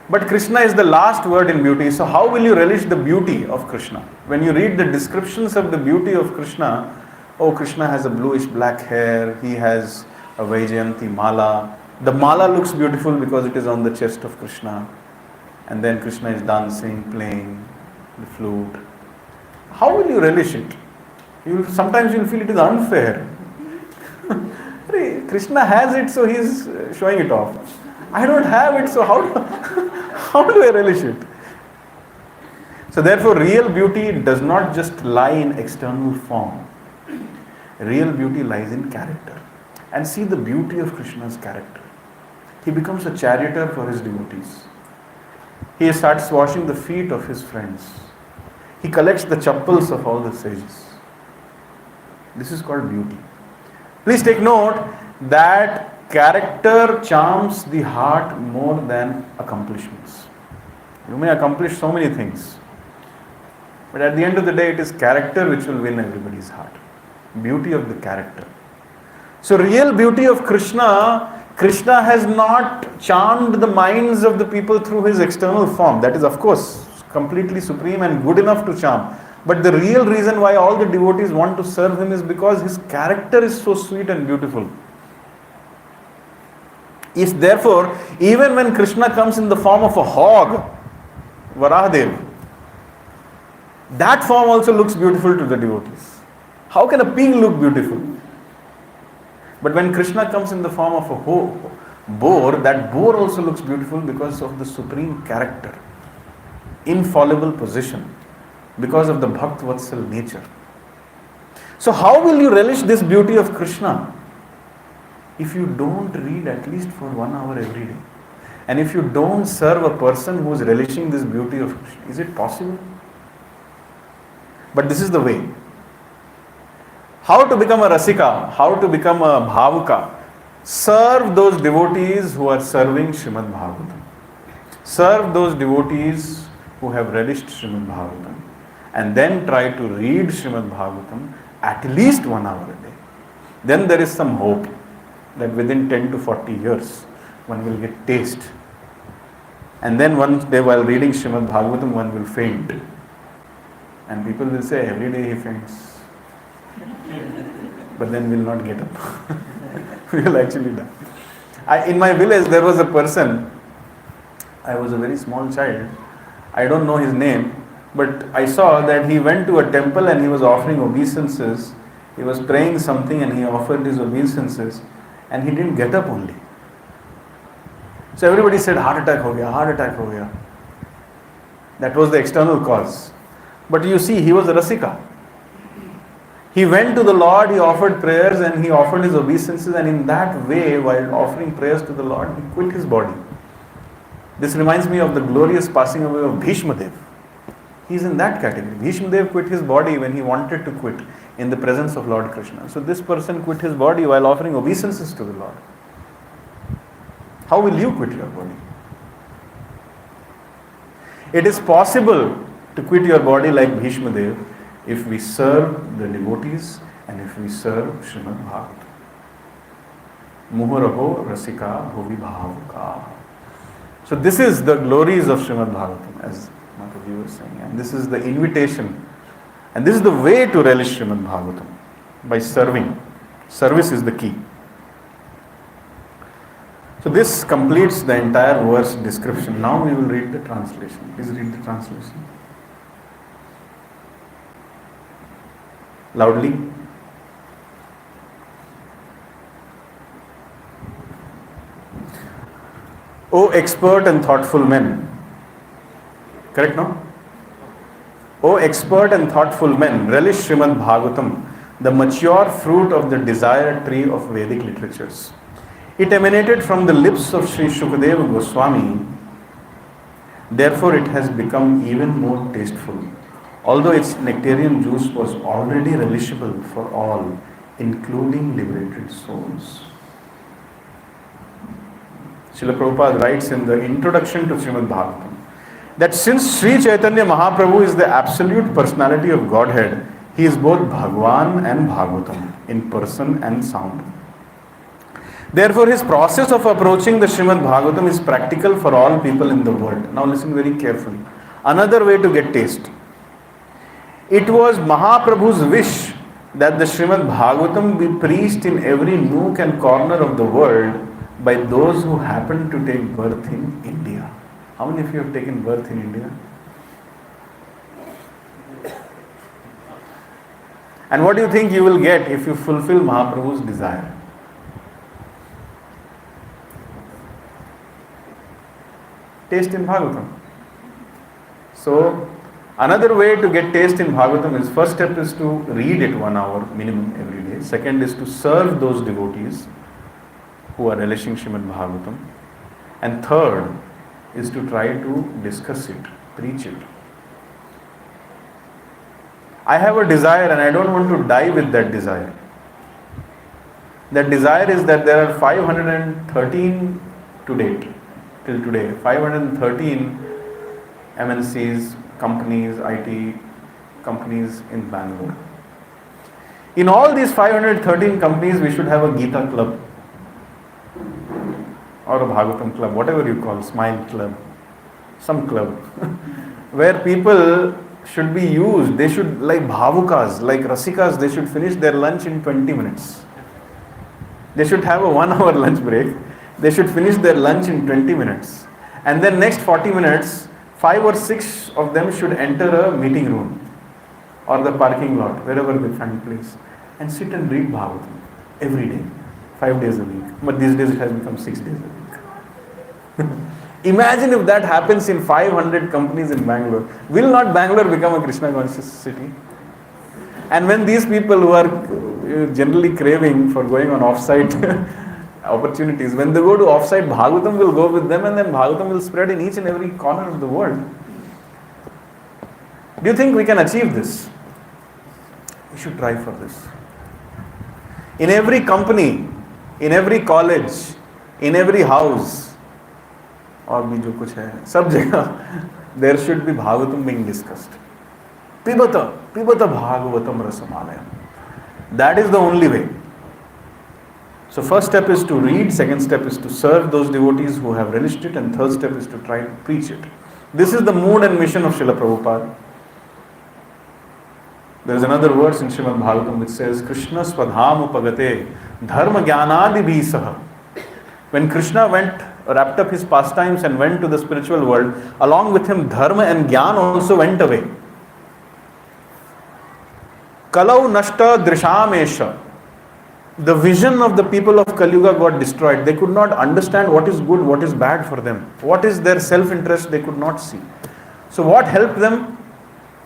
But Krishna is the last word in beauty. So how will you relish the beauty of Krishna? When you read the descriptions of the beauty of Krishna, oh, Krishna has a bluish black hair, he has a Vaijayanti mala. The mala looks beautiful because it is on the chest of Krishna. And then Krishna is dancing, playing the flute. How will you relish it? Sometimes you will feel it is unfair. Krishna has it, so he is showing it off. I don't have it, so how do I relish it? So therefore, real beauty does not just lie in external form. Real beauty lies in character. and see the beauty of Krishna's character. He becomes a charioteer for his devotees. He starts washing the feet of his friends. He collects the chappals of all the sages. This is called beauty. Please take note that character charms the heart more than accomplishments. You may accomplish so many things, but at the end of the day, it is character which will win everybody's heart. Beauty of the character. So real beauty of Krishna, Krishna has not charmed the minds of the people through his external form. That is, of course, completely supreme and good enough to charm. But the real reason why all the devotees want to serve him is because his character is so sweet and beautiful. Is therefore, even when Krishna comes in the form of a hog, Varahadev, that form also looks beautiful to the devotees. How can a pig look beautiful? But when Krishna comes in the form of a boar, that boar also looks beautiful because of the supreme character, infallible position, because of the Bhakt Vatsal nature. So how will you relish this beauty of Krishna? If you don't read at least for 1 hour every day, and if you don't serve a person who is relishing this beauty of Krishna, is it possible? But this is the way. How to become a Rasika, how to become a Bhavuka. Serve those devotees who are serving Srimad Bhagavatam. Serve those devotees who have relished Srimad Bhagavatam. And then try to read Srimad Bhagavatam at least 1 hour a day. Then there is some hope that within 10 to 40 years, one will get taste. And then one day while reading Srimad Bhagavatam, one will faint. And people will say, every day he faints. But then will not get up. We will actually die. In my village, there was a person. I was a very small child. I don't know his name. But I saw that he went to a temple and he was offering obeisances. He was praying something and he offered his obeisances. And he didn't get up only. So everybody said, heart attack ho gaya, heart attack ho gaya. That was the external cause. But you see, he was a Rasika. He went to the Lord, he offered prayers and he offered his obeisances, and in that way, while offering prayers to the Lord, he quit his body. This reminds me of the glorious passing away of Bhishma Dev. He is in that category. Bhishma Dev quit his body when he wanted to quit in the presence of Lord Krishna. So this person quit his body while offering obeisances to the Lord. How will you quit your body? It is possible to quit your body like Bhishma Dev if we serve the devotees and if we serve Srimad Bhagavatam. Muhuraho Rasika Bhuvi Bhavuka. So this is the glories of Srimad Bhagavatam, as Mataji was saying. And this is the invitation. And this is the way to relish Srimad Bhagavatam. By serving. Service is the key. So this completes the entire verse description. Now we will read the translation. Please read the translation. Loudly. O expert and thoughtful men. Correct, no? O expert and thoughtful men, relish Srimad Bhagavatam, the mature fruit of the desired tree of Vedic literatures. It emanated from the lips of Sri Shukadeva Goswami. Therefore, it has become even more tasteful, although its nectarian juice was already relishable for all, including liberated souls. Srila Prabhupada writes in the introduction to Srimad Bhagavatam that since Sri Chaitanya Mahaprabhu is the absolute personality of Godhead, he is both Bhagwan and Bhagavatam in person and sound. Therefore, his process of approaching the Srimad Bhagavatam is practical for all people in the world. Now listen very carefully. Another way to get taste. It was Mahaprabhu's wish that the Srimad Bhagavatam be preached in every nook and corner of the world by those who happen to take birth in India. How many of you have taken birth in India? And what do you think you will get if you fulfill Mahaprabhu's desire? Taste in Bhagavatam. So, another way to get taste in Bhagavatam is, first step is to read it 1 hour minimum every day. way. Second is to serve those devotees who are relishing Srimad Bhagavatam. And third is to try to discuss it, preach it. I have a desire and I don't want to die with that desire. That desire is that there are 513 to date, till today, 513 MNCs, companies, IT companies in Bangalore. In all these 513 companies, we should have a Gita club or a Bhagavatam club, whatever you call, Smile club, some club, where people should be used. They should, like bhavukas, like rasikas, they should finish their lunch in 20 minutes. They should have a 1 hour lunch break. They should finish their lunch in 20 minutes. And then next 40 minutes, 5 or 6 of them should enter a meeting room or the parking lot, wherever they find place, and sit and read Bhagavatam every day, 5 days a week. But these days it has become 6 days a week. Imagine if that happens in 500 companies in Bangalore. Will not Bangalore become a Krishna conscious city? And when these people who are generally craving for going on off-site opportunities, when they go to off-site, Bhagavatam will go with them, and then Bhagavatam will spread in each and every corner of the world. Do you think we can achieve this? We should try for this. In every company, in every college, in every house, और भी जो कुछ है, सब जगह there should be Bhagavatam being discussed. Pibata Bhagavatam Rasamalayam. That is the only way. So first step is to read, second step is to serve those devotees who have relished it, and third step is to try to preach it. This is the mood and mission of Srila Prabhupada. There is another verse in Srimad Bhagavatam which says, Krishna swadham upagate dharma jnanadi bhisaha. When Krishna wrapped up his pastimes and went to the spiritual world, along with him dharma and jnana also went away. Kalau nashta drishamesha. The vision of the people of Kali Yuga got destroyed. They could not understand what is good, what is bad for them. What is their self-interest, they could not see. So what helped them?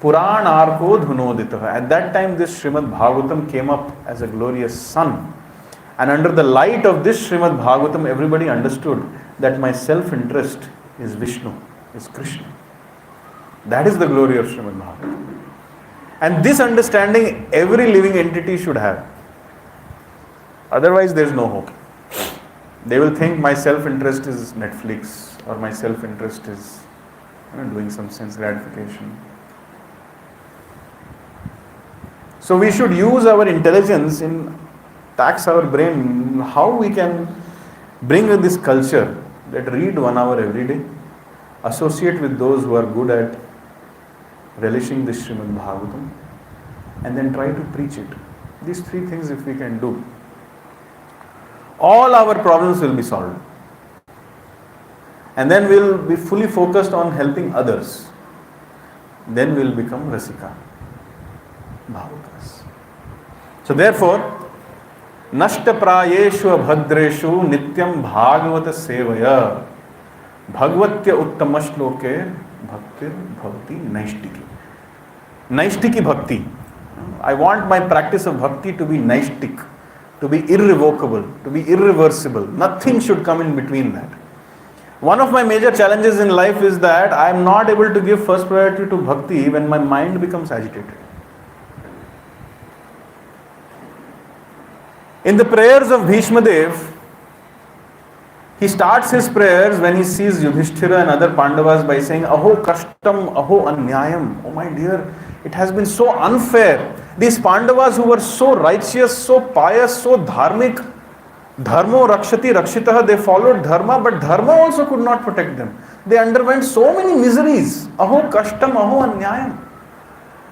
Puran arko dhunoditaha. At that time this Srimad Bhagavatam came up as a glorious sun. And under the light of this Srimad Bhagavatam, everybody understood that my self-interest is Vishnu, is Krishna. That is the glory of Srimad Bhagavatam. And this understanding every living entity should have. Otherwise there is no hope. They will think my self-interest is Netflix, or my self-interest is doing some sense gratification. So we should use our intelligence in tax our brain how we can bring in this culture that read 1 hour every day, associate with those who are good at relishing this Srimad Bhagavatam, and then try to preach it. These 3 things if we can do, all our problems will be solved. And then we'll be fully focused on helping others. Then we'll become Rasika, Bhavakas. So therefore, Nashta prayeshu abhadreshu nityam bhagavata sevaya bhagavatya uttama shloke bhaktir bhavati naishtiki. Naishtiki bhakti. I want my practice of bhakti to be naishtik, to be irrevocable, to be irreversible. Nothing should come in between that. One of my major challenges in life is that I am not able to give first priority to bhakti when my mind becomes agitated. In the prayers of Bhishma Dev, he starts his prayers when he sees Yudhishthira and other Pandavas by saying, Aho kashtam, aho anyayam. Oh my dear, it has been so unfair. These Pandavas who were so righteous, so pious, so dharmic, dharmo rakshati rakshitaha, they followed dharma, but dharma also could not protect them. They underwent so many miseries. Aho kashtam, aho anyayam.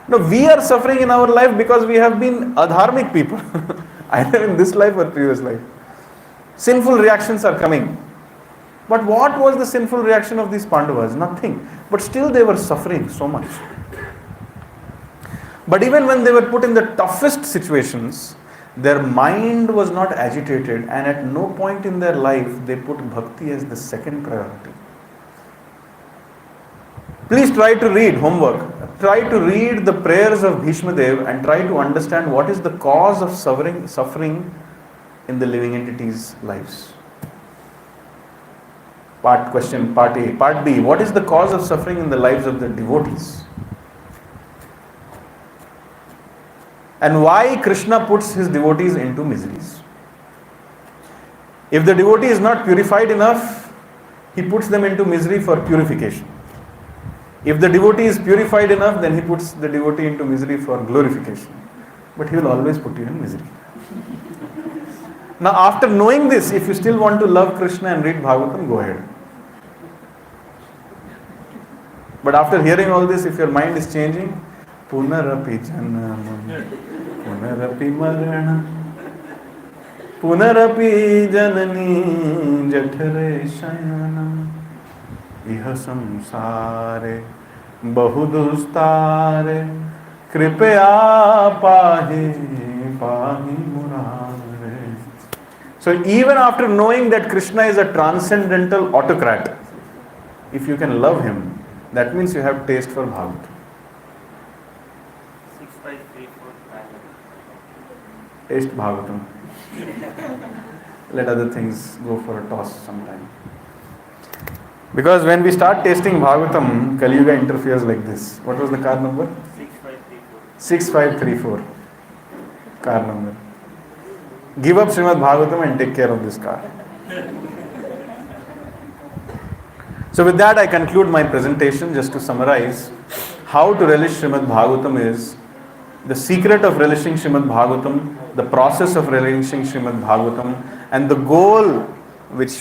Now we are suffering in our life because we have been adharmic people. Either in this life or previous life. Sinful reactions are coming. But what was the sinful reaction of these Pandavas? Nothing. But still they were suffering so much. But even when they were put in the toughest situations, their mind was not agitated, and at no point in their life they put bhakti as the second priority. Please try to read homework. try to read the prayers of Bhishma Dev and try to understand what is the cause of suffering in the living entities' lives. Part A. Part B. What is the cause of suffering in the lives of the devotees? And why Krishna puts his devotees into miseries? If the devotee is not purified enough, he puts them into misery for purification. If the devotee is purified enough, then he puts the devotee into misery for glorification. But he will always put you in misery. Now, after knowing this, if you still want to love Krishna and read Bhagavatam, go ahead. But after hearing all this, if your mind is changing, Punarapi janam, Punarapi marana, Punarapi janani jathare shayanam, Iha samsare bahudustare, Kripaya pahi murare. So even after knowing that Krishna is a transcendental autocrat, if you can love him, that means you have taste for Bhagavatam. 6534. Taste Bhagavatam. Let other things go for a toss sometime. Because when we start tasting Bhagavatam, Kali Yuga interferes like this. What was the car number? 6534. 6534. Car number. Give up Srimad Bhagavatam and take care of this car. So with that I conclude my presentation. Just to summarize, how to relish Srimad Bhagavatam is the secret of relishing Srimad Bhagavatam, the process of relishing Srimad Bhagavatam, and the goal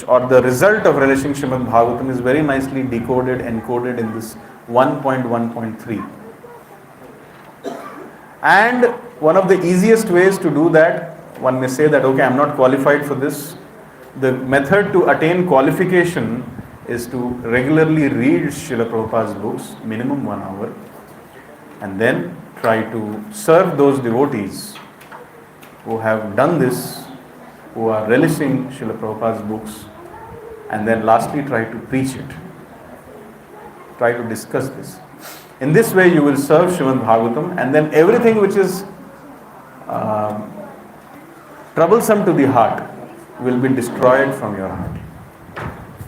or the result of relishing Srimad Bhagavatam is very nicely decoded, encoded in this 1.1.3. And one of the easiest ways to do that, one may say that, okay, I am not qualified for this. The method to attain qualification is to regularly read Srila Prabhupada's books, minimum 1 hour, and then try to serve those devotees who have done this, who are relishing Srila Prabhupada's books, and then lastly try to preach it. Try to discuss this. In this way you will serve Srimad Bhagavatam, and then everything which is troublesome to the heart will be destroyed from your heart.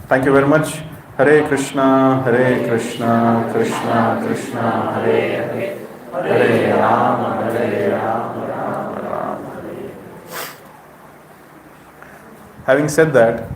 Thank you very much. Hare Krishna, Krishna Krishna, Hare Hare, Hare Rama, Rama Rama. Having said that,